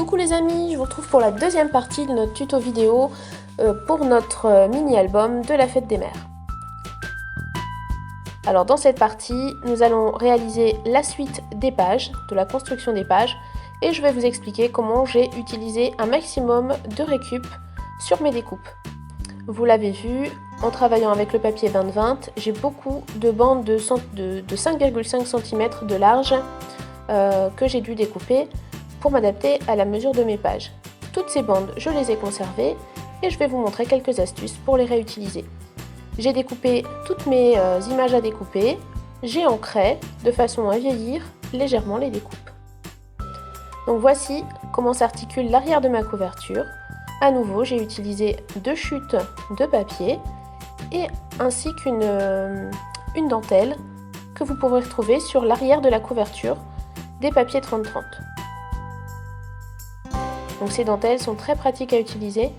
Coucou les amis, je vous retrouve pour la deuxième partie de notre tuto vidéo pour notre mini-album de la fête des mères. Alors dans cette partie, nous allons réaliser la suite des pages, de la construction des pages, et je vais vous expliquer comment j'ai utilisé un maximum de récup sur mes découpes. Vous l'avez vu, en travaillant avec le papier 20-20, j'ai beaucoup de bandes de 5,5 cm de large que j'ai dû découper pour m'adapter à la mesure de mes pages. Toutes ces bandes, je les ai conservées et je vais vous montrer quelques astuces pour les réutiliser. J'ai découpé toutes mes images à découper, j'ai ancré de façon à vieillir légèrement les découpes. Donc voici comment s'articule l'arrière de ma couverture. À nouveau, j'ai utilisé deux chutes de papier et ainsi qu'une dentelle que vous pourrez retrouver sur l'arrière de la couverture des papiers 30-30. Donc ces dentelles sont très pratiques à utiliser.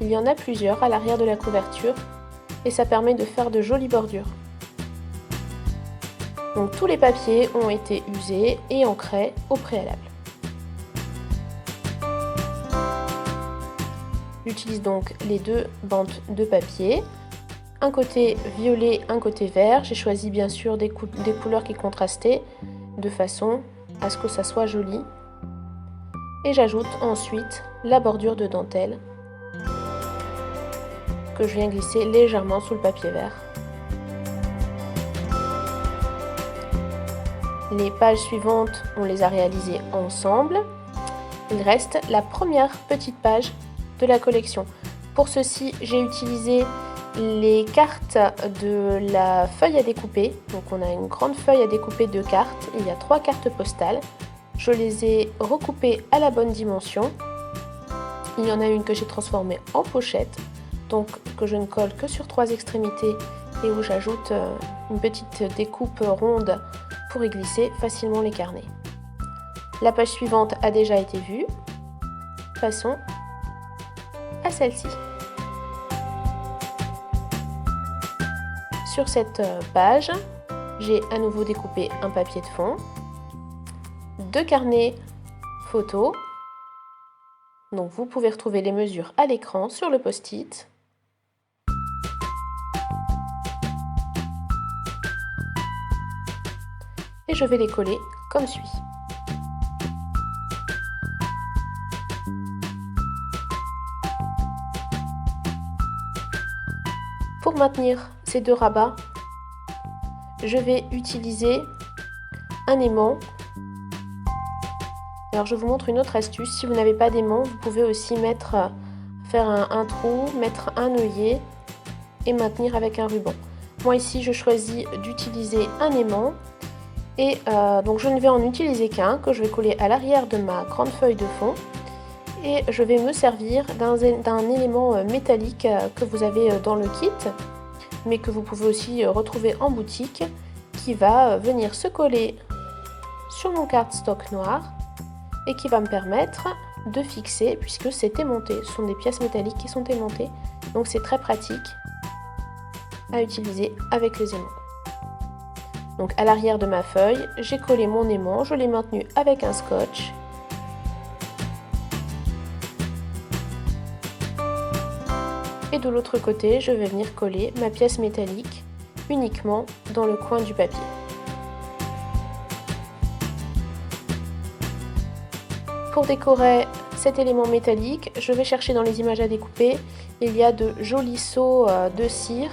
Il y en a plusieurs à l'arrière de la couverture et ça permet de faire de jolies bordures. Donc tous les papiers ont été usés et ancrés au préalable. J'utilise donc les deux bandes de papier, un côté violet, un côté vert. J'ai choisi bien sûr des couleurs qui contrastaient de façon à ce que ça soit joli. Et j'ajoute ensuite la bordure de dentelle que je viens glisser légèrement sous le papier vert. Les pages suivantes, on les a réalisées ensemble. Il reste la première petite page de la collection. Pour ceci, j'ai utilisé les cartes de la feuille à découper. Donc on a une grande feuille à découper de cartes. Il y a 3 cartes postales. Je les ai recoupées à la bonne dimension. Il y en a une que j'ai transformée en pochette, donc que je ne colle que sur 3 extrémités et où j'ajoute une petite découpe ronde pour y glisser facilement les carnets. La page suivante a déjà été vue. Passons à celle-ci. Sur cette page, j'ai à nouveau découpé un papier de fond, 2 carnets photos. Donc vous pouvez retrouver les mesures à l'écran sur le post-it. Et je vais les coller comme suit. Pour maintenir ces 2 rabats, je vais utiliser un aimant. Alors je vous montre une autre astuce. Si vous n'avez pas d'aimant, vous pouvez aussi faire un trou, mettre un œillet et maintenir avec un ruban. Moi ici je choisis d'utiliser un aimant et donc je ne vais en utiliser qu'un que je vais coller à l'arrière de ma grande feuille de fond et je vais me servir d'un élément métallique que vous avez dans le kit mais que vous pouvez aussi retrouver en boutique qui va venir se coller sur mon cardstock noir et qui va me permettre de fixer puisque c'est aimanté. Ce sont des pièces métalliques qui sont aimantées, donc c'est très pratique à utiliser avec les aimants. Donc à l'arrière de ma feuille, j'ai collé mon aimant, je l'ai maintenu avec un scotch. Et de l'autre côté, je vais venir coller ma pièce métallique uniquement dans le coin du papier. Pour décorer cet élément métallique, je vais chercher dans les images à découper. Il y a de jolis seaux de cire.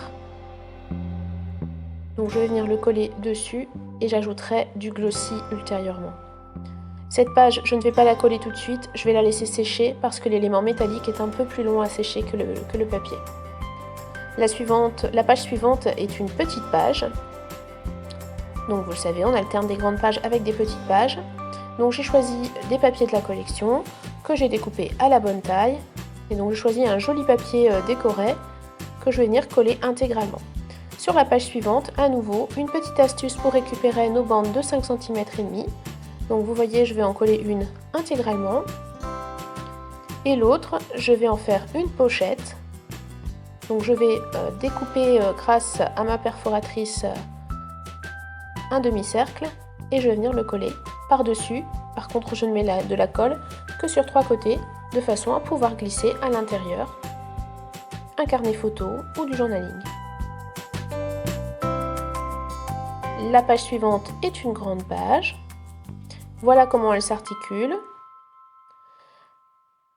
Donc je vais venir le coller dessus et j'ajouterai du glossy ultérieurement. Cette page, je ne vais pas la coller tout de suite, je vais la laisser sécher parce que l'élément métallique est un peu plus long à sécher que le papier. La page suivante est une petite page. Donc vous le savez, on alterne des grandes pages avec des petites pages. Donc j'ai choisi des papiers de la collection que j'ai découpés à la bonne taille. Et donc j'ai choisi un joli papier décoré que je vais venir coller intégralement. Sur la page suivante, à nouveau, une petite astuce pour récupérer nos bandes de 5 cm et demi. Donc vous voyez, je vais en coller une intégralement. Et l'autre, je vais en faire une pochette. Donc je vais découper grâce à ma perforatrice un demi-cercle et je vais venir le coller par-dessus Par contre, je ne mets de la colle que sur 3 côtés, de façon à pouvoir glisser à l'intérieur un carnet photo ou du journaling. La page suivante est une grande page. Voilà comment elle s'articule.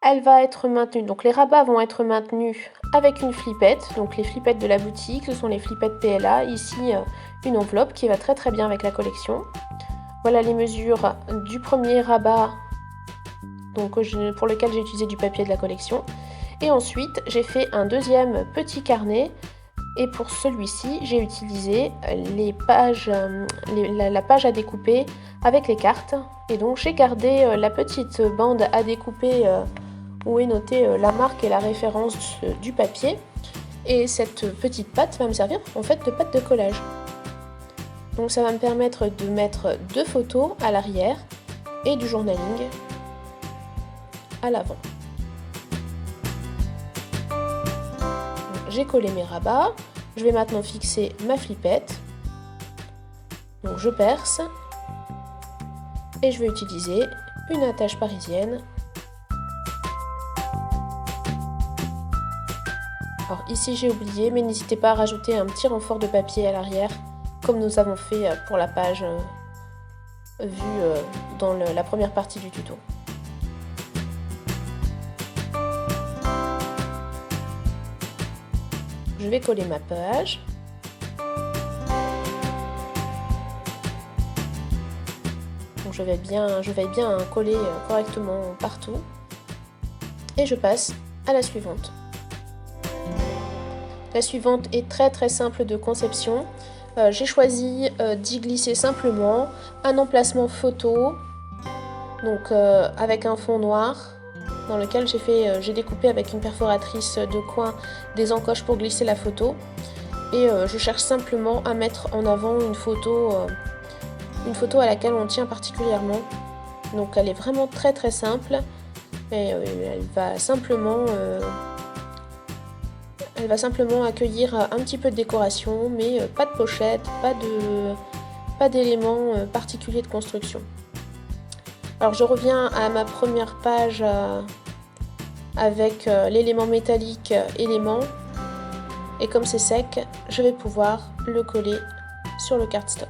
Elle va être maintenue, donc les rabats vont être maintenus avec une flippette, donc les flippettes de la boutique, ce sont les flippettes PLA, ici une enveloppe qui va très très bien avec la collection. Voilà les mesures du premier rabat donc, pour lequel j'ai utilisé du papier de la collection. Et ensuite j'ai fait un deuxième petit carnet et pour celui-ci j'ai utilisé la page à découper avec les cartes. Et donc j'ai gardé la petite bande à découper où est notée la marque et la référence du papier. Et cette petite patte va me servir en fait de pâte de collage. Donc ça va me permettre de mettre 2 photos à l'arrière et du journaling à l'avant. J'ai collé mes rabats. Je vais maintenant fixer ma flippette. Donc je perce et je vais utiliser une attache parisienne. Alors ici j'ai oublié, mais n'hésitez pas à rajouter un petit renfort de papier à l'arrière, comme nous avons fait pour la page vue dans la première partie du tuto. Je vais coller ma page. Donc je vais bien coller correctement partout. Et je passe à la suivante. La suivante est très très simple de conception. J'ai choisi d'y glisser simplement un emplacement photo, donc avec un fond noir, dans lequel j'ai découpé avec une perforatrice de coin des encoches pour glisser la photo. Et je cherche simplement à mettre en avant une photo à laquelle on tient particulièrement. Donc elle est vraiment très très simple et elle va simplement accueillir un petit peu de décoration, mais pas de pochette, pas d'éléments particuliers de construction. Alors je reviens à ma première page avec l'élément métallique élément, et comme c'est sec, je vais pouvoir le coller sur le cardstock.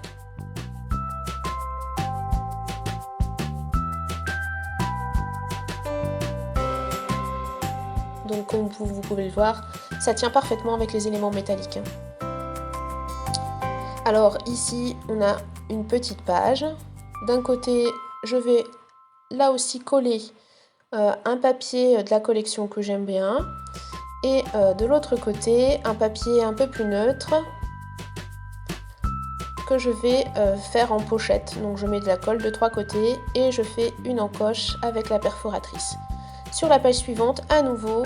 Donc comme vous pouvez le voir, ça tient parfaitement avec les éléments métalliques. Alors ici, on a une petite page. D'un côté, je vais là aussi coller un papier de la collection que j'aime bien. Et de l'autre côté, un papier un peu plus neutre que je vais faire en pochette. Donc je mets de la colle de 3 côtés et je fais une encoche avec la perforatrice. Sur la page suivante, à nouveau,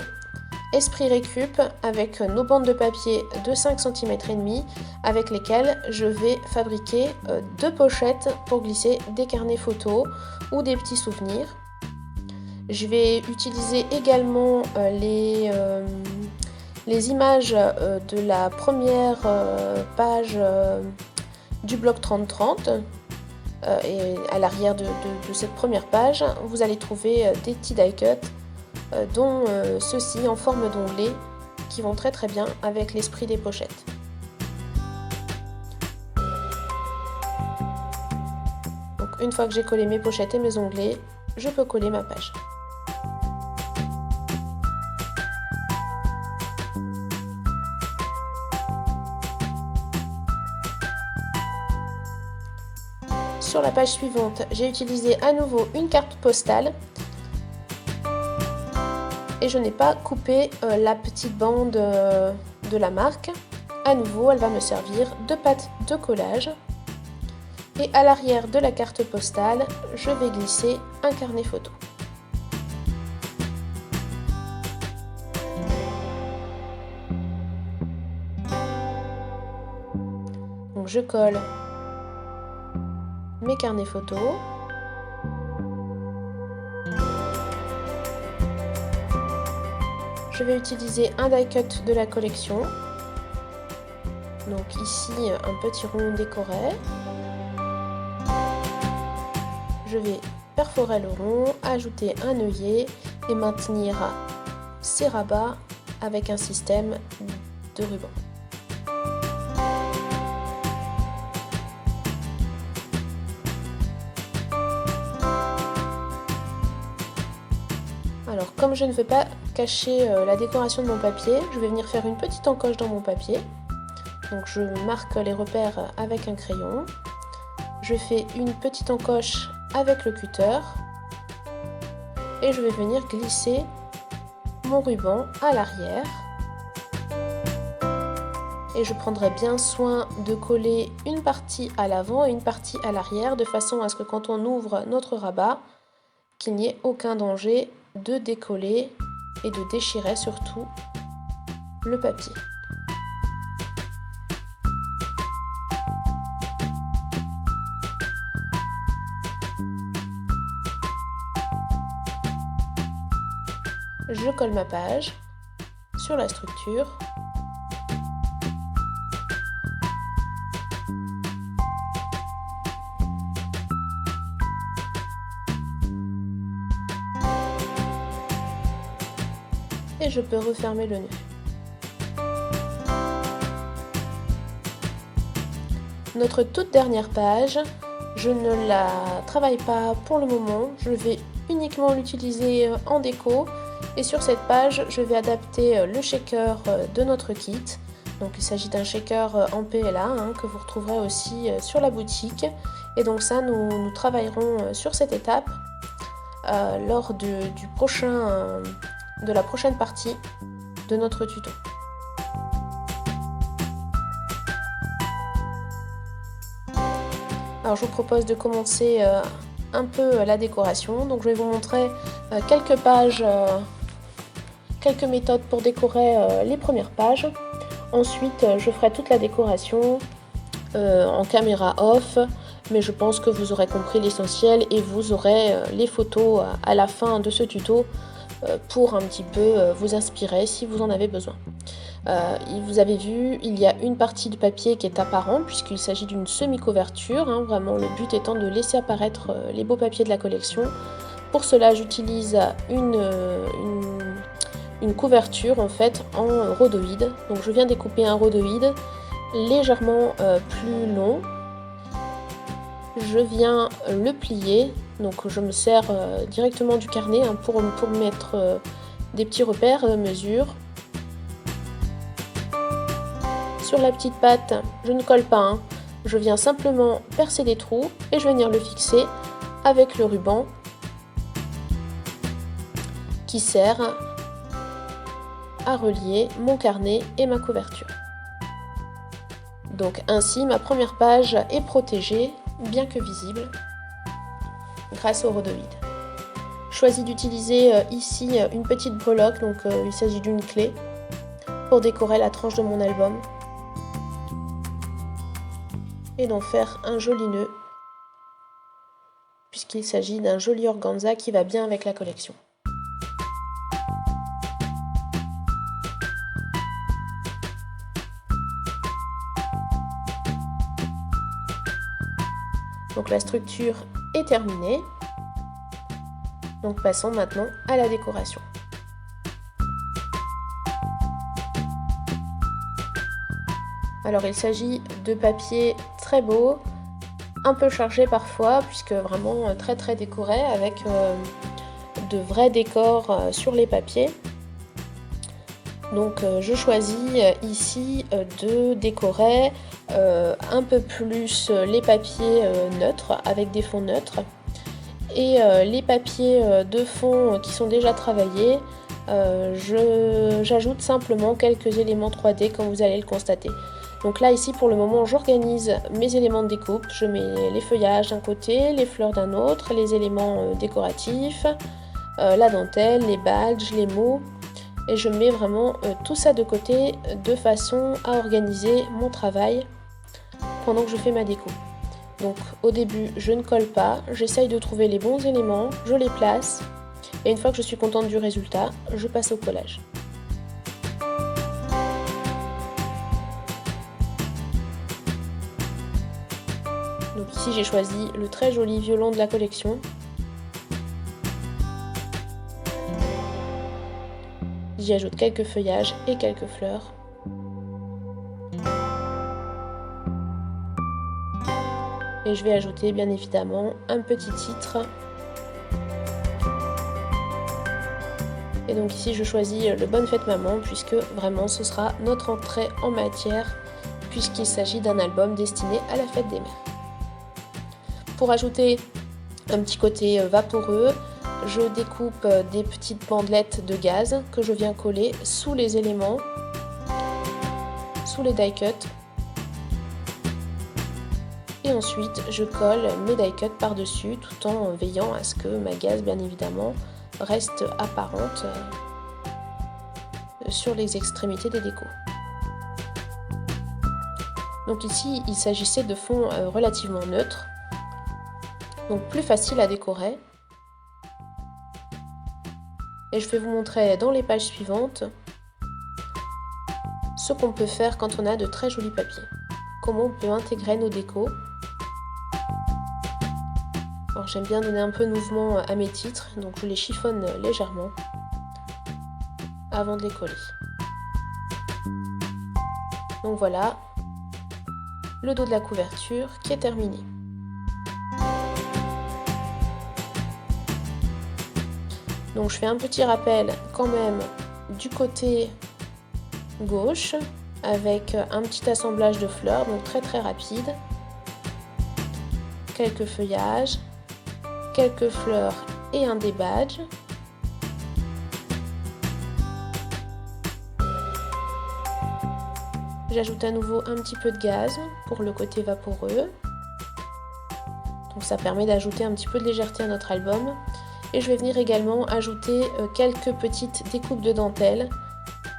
Esprit Récup avec nos bandes de papier de 5 cm et demi avec lesquelles je vais fabriquer 2 pochettes pour glisser des carnets photos ou des petits souvenirs. Je vais utiliser également les images de la première page du blog 3030. Et à l'arrière de cette première page, vous allez trouver des petits die cuts, dont ceux-ci en forme d'onglet qui vont très très bien avec l'esprit des pochettes. Donc une fois que j'ai collé mes pochettes et mes onglets, je peux coller ma page. Sur la page suivante, j'ai utilisé à nouveau une carte postale et je n'ai pas coupé la petite bande de la marque. À nouveau, elle va me servir de pâte de collage. Et à l'arrière de la carte postale, je vais glisser un carnet photo. Donc je colle mes carnets photos. Je vais utiliser un die cut de la collection. Donc ici un petit rond décoré. Je vais perforer le rond, ajouter un œillet et maintenir ces rabats avec un système de ruban. Alors comme je ne veux pas cacher la décoration de mon papier, je vais venir faire une petite encoche dans mon papier. Donc je marque les repères avec un crayon. Je fais une petite encoche avec le cutter. Et je vais venir glisser mon ruban à l'arrière. Et je prendrai bien soin de coller une partie à l'avant et une partie à l'arrière de façon à ce que quand on ouvre notre rabat, qu'il n'y ait aucun danger de décoller et de déchirer surtout le papier. Je colle ma page sur la structure. Et je peux refermer le nœud. Notre toute dernière page, je ne la travaille pas pour le moment, je vais uniquement l'utiliser en déco et sur cette page je vais adapter le shaker de notre kit. Donc il s'agit d'un shaker en PLA que vous retrouverez aussi sur la boutique et donc ça nous travaillerons sur cette étape lors de la prochaine partie de notre tuto. Alors je vous propose de commencer un peu la décoration. Donc je vais vous montrer quelques pages, quelques méthodes pour décorer les premières pages. Ensuite je ferai toute la décoration en caméra off, mais je pense que vous aurez compris l'essentiel et vous aurez les photos à la fin de ce tuto pour un petit peu vous inspirer si vous en avez besoin. Vous avez vu, il y a une partie de papier qui est apparent puisqu'il s'agit d'une semi-couverture, vraiment le but étant de laisser apparaître les beaux papiers de la collection. Pour cela j'utilise une couverture en fait en rhodoïde. Donc je viens découper un rhodoïde légèrement plus long. Je viens le plier, donc je me sers directement du carnet pour mettre des petits repères de mesure. Sur la petite patte, je ne colle pas, je viens simplement percer des trous et je vais venir le fixer avec le ruban qui sert à relier mon carnet et ma couverture. Donc ainsi ma première page est protégée, bien que visible, grâce au rhodoïde. Je choisis d'utiliser ici une petite breloque, donc il s'agit d'une clé, pour décorer la tranche de mon album. Et d'en faire un joli nœud, puisqu'il s'agit d'un joli organza qui va bien avec la collection. Donc la structure est terminée. Donc passons maintenant à la décoration. Alors il s'agit de papier très beau, un peu chargé parfois, puisque vraiment très très décoré avec de vrais décors sur les papiers. Donc je choisis ici de décorer un peu plus les papiers neutres avec des fonds neutres et les papiers de fond qui sont déjà travaillés, j'ajoute simplement quelques éléments 3D comme vous allez le constater. Donc là ici pour le moment j'organise mes éléments de découpe, je mets les feuillages d'un côté, les fleurs d'un autre, les éléments décoratifs, la dentelle, les badges, les mots, et je mets vraiment tout ça de côté de façon à organiser mon travail pendant que je fais ma déco. Donc au début je ne colle pas, j'essaye de trouver les bons éléments, je les place et une fois que je suis contente du résultat, je passe au collage. Donc ici j'ai choisi le très joli violon de la collection J'y ajoute quelques feuillages et quelques fleurs. Et je vais ajouter bien évidemment un petit titre. Et donc ici je choisis le Bonne Fête Maman puisque vraiment ce sera notre entrée en matière puisqu'il s'agit d'un album destiné à la fête des mères. Pour ajouter un petit côté vaporeux, je découpe des petites bandelettes de gaz que je viens coller sous les éléments, sous les die cuts. Et ensuite je colle mes die cuts par-dessus tout en veillant à ce que ma gaze bien évidemment reste apparente sur les extrémités des décos. Donc ici il s'agissait de fonds relativement neutres, donc plus facile à décorer. Et je vais vous montrer dans les pages suivantes ce qu'on peut faire quand on a de très jolis papiers. Comment on peut intégrer nos décos. Alors j'aime bien donner un peu de mouvement à mes titres, donc je les chiffonne légèrement avant de les coller. Donc voilà le dos de la couverture qui est terminé. Donc je fais un petit rappel quand même du côté gauche avec un petit assemblage de fleurs, donc très rapide. Quelques feuillages, quelques fleurs et un des badges. J'ajoute à nouveau un petit peu de gaz pour le côté vaporeux. Donc ça permet d'ajouter un petit peu de légèreté à notre album. Et je vais venir également ajouter quelques petites découpes de dentelle.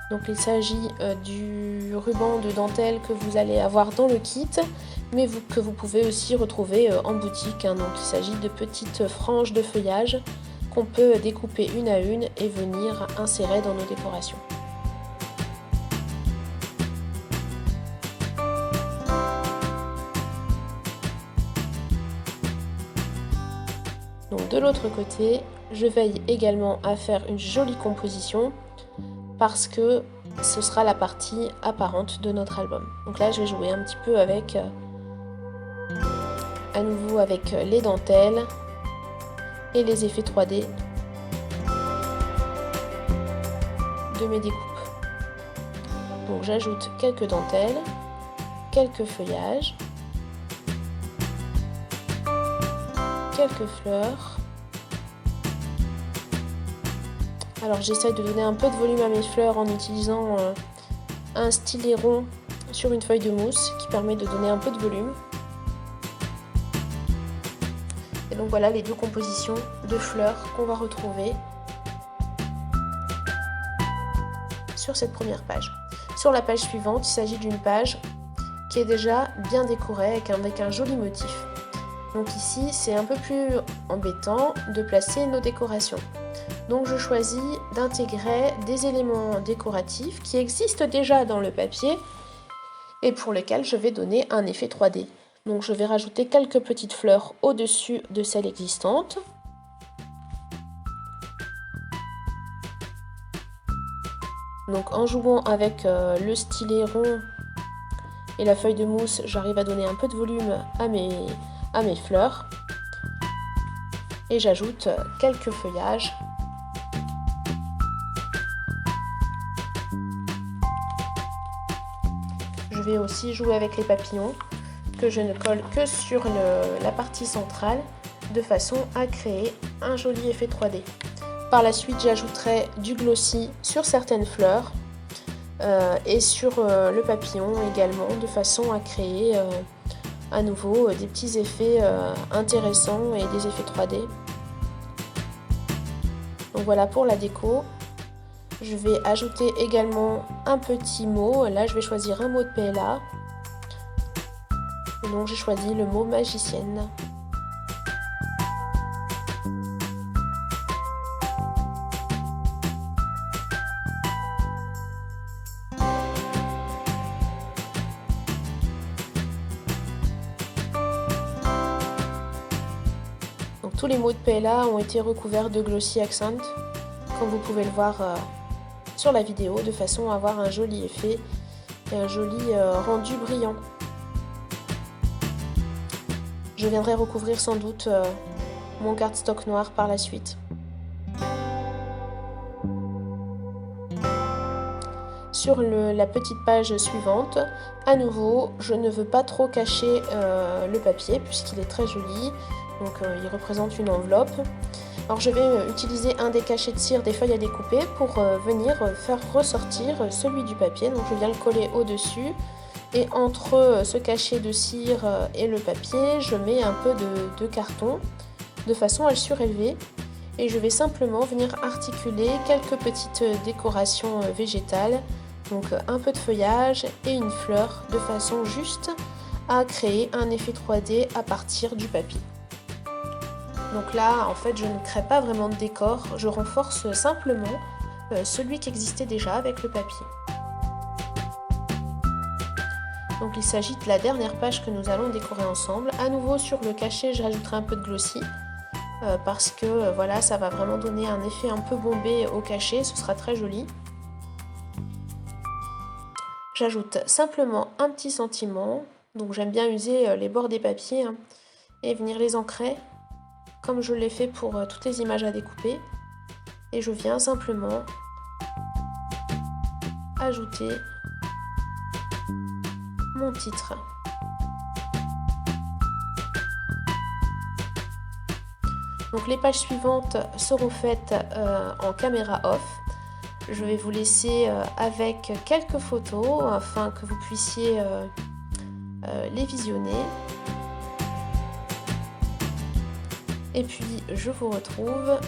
Donc il s'agit du ruban de dentelle que vous allez avoir dans le kit, mais que vous pouvez aussi retrouver en boutique. Donc il s'agit de petites franges de feuillage qu'on peut découper une à une et venir insérer dans nos décorations. Donc de l'autre côté, je veille également à faire une jolie composition parce que ce sera la partie apparente de notre album. Donc là, je vais jouer un petit peu avec, à nouveau avec les dentelles et les effets 3D de mes découpes. Donc j'ajoute quelques dentelles, quelques feuillages, quelques fleurs. Alors j'essaie de donner un peu de volume à mes fleurs en utilisant un stylet rond sur une feuille de mousse qui permet de donner un peu de volume. Et donc voilà les deux compositions de fleurs qu'on va retrouver sur cette première page. Sur la page suivante, il s'agit d'une page qui est déjà bien décorée avec un joli motif. Donc ici, c'est un peu plus embêtant de placer nos décorations. Donc je choisis d'intégrer des éléments décoratifs qui existent déjà dans le papier et pour lesquels je vais donner un effet 3D. Donc je vais rajouter quelques petites fleurs au-dessus de celles existantes. Donc en jouant avec le stylet rond et la feuille de mousse, j'arrive à donner un peu de volume à mes fleurs. Et j'ajoute quelques feuillages. Je vais aussi jouer avec les papillons que je ne colle que sur la partie centrale de façon à créer un joli effet 3D. Par la suite, j'ajouterai du glossy sur certaines fleurs et sur le papillon également de façon à créer à nouveau des petits effets intéressants et des effets 3D. Donc voilà pour la déco. Je vais ajouter également un petit mot. Là, je vais choisir un mot de PLA. Et donc, j'ai choisi le mot magicienne. Donc, tous les mots de PLA ont été recouverts de Glossy Accent, comme vous pouvez le voir sur la vidéo de façon à avoir un joli effet et un joli rendu brillant. Je viendrai recouvrir sans doute mon cardstock noir par la suite. Sur la petite page suivante, à nouveau, je ne veux pas trop cacher le papier puisqu'il est très joli, donc il représente une enveloppe. Alors je vais utiliser un des cachets de cire des feuilles à découper pour venir faire ressortir celui du papier. Donc je viens le coller au-dessus et entre ce cachet de cire et le papier, je mets un peu de carton de façon à le surélever. Et je vais simplement venir articuler quelques petites décorations végétales. Donc un peu de feuillage et une fleur de façon juste à créer un effet 3D à partir du papier. Donc là en fait je ne crée pas vraiment de décor, je renforce simplement celui qui existait déjà avec le papier. Donc il s'agit de la dernière page que nous allons décorer ensemble. À nouveau sur le cachet je rajouterai un peu de glossy parce que voilà, ça va vraiment donner un effet un peu bombé au cachet, ce sera très joli. J'ajoute simplement un petit sentiment, donc j'aime bien user les bords des papiers et venir les ancrer comme je l'ai fait pour toutes les images à découper. Et je viens simplement ajouter mon titre. Donc les pages suivantes seront faites en caméra off. Je vais vous laisser avec quelques photos afin que vous puissiez les visionner. Et puis je vous retrouve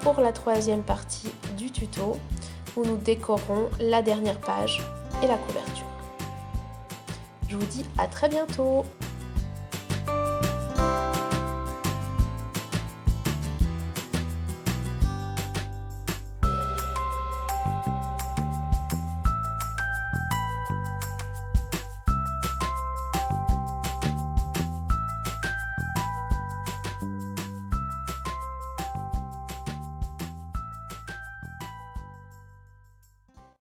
pour la troisième partie du tuto où nous décorons la dernière page et la couverture. Je vous dis à très bientôt!